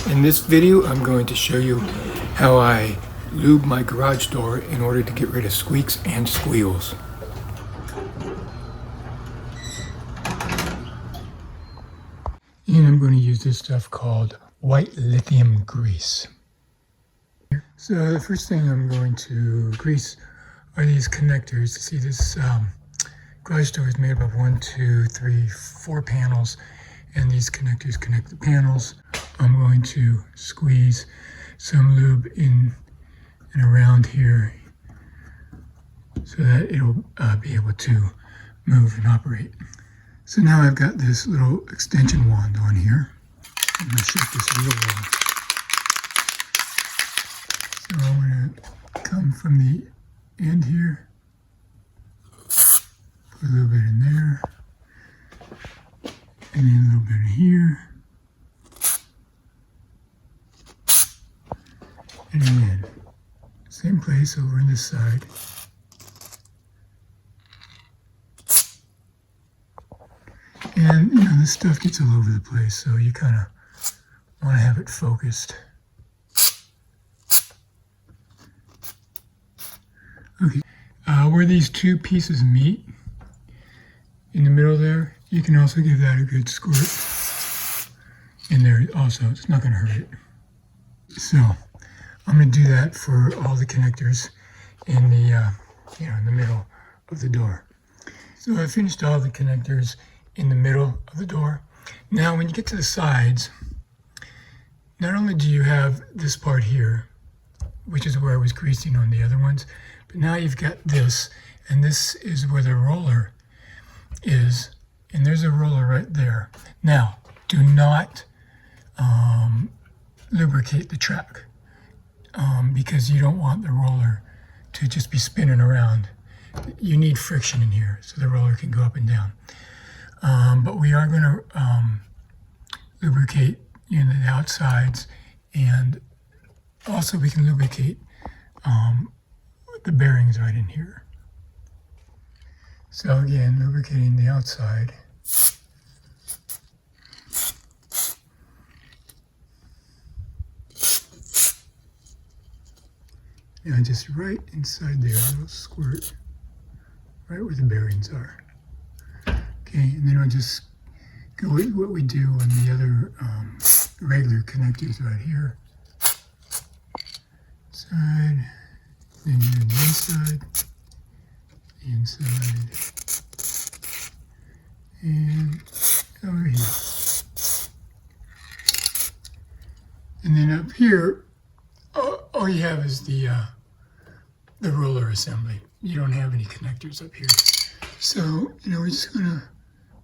In this video, I'm going to show you how I lube my garage door in order to get rid of squeaks and squeals. And I'm going to use this stuff called White Lithium Grease. So the first thing I'm going to grease are these connectors. See, this garage door is made up of 4 panels, and these connectors connect the panels. I'm going to squeeze some lube in and around here so that it'll be able to move and operate. So now I've got this little extension wand on here. I'm going to shake this real well. So I'm going to come from the end here, put a little bit in there, and then a little bit in here, and then same place over on this side. And you know, this stuff gets all over the place, so you kind of want to have it focused. Okay, where these two pieces meet in the middle there, you can also give that a good squirt in there also. It's not going to hurt it. So I'm going to do that for all the connectors in the in the middle of the door. So I finished all the connectors in the middle of the door. Now when you get to the sides, not only do you have this part here, which is where I was greasing on the other ones, but now you've got this, and this is where the roller is, and there's a roller right there. Now, do not lubricate the track because you don't want the roller to just be spinning around. You need friction in here so the roller can go up and down. But we are going to lubricate the outsides, and also we can lubricate the bearings right in here. So again, lubricating the outside. And just right inside there, a little squirt, right where the bearings are. Okay, and then I'll just go with what we do on the other regular connectors right here. Side, then here on the inside, and over here. And then up here, all you have is the roller assembly. You don't have any connectors up here. So, we're just gonna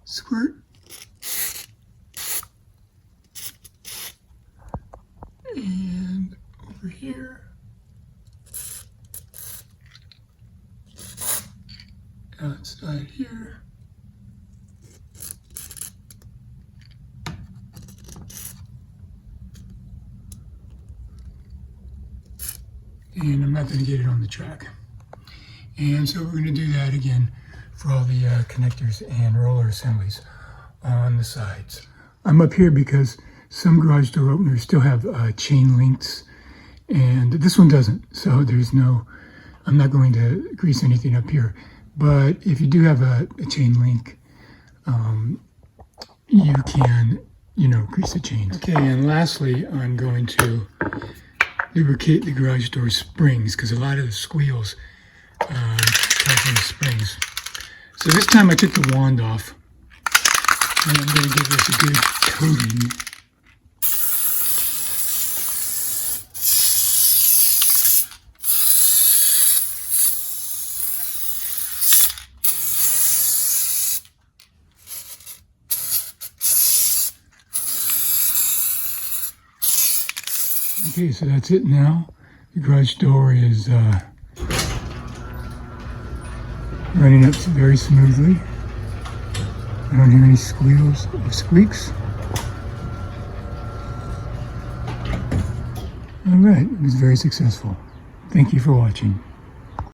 squirt and over here, outside here, and I'm not going to get it on the track. And so we're going to do that again for all the connectors and roller assemblies on the sides. I'm up here because some garage door openers still have chain links, and this one doesn't. So I'm not going to grease anything up here. But if you do have a chain link, you can, grease the chains. Okay, and lastly, I'm going to lubricate the garage door springs, because a lot of the squeals come from the springs. So this time I took the wand off, and I'm going to give this a good coating. Okay, so that's it now. The garage door is running up very smoothly. I don't hear any squeals or squeaks. All right, it was very successful. Thank you for watching.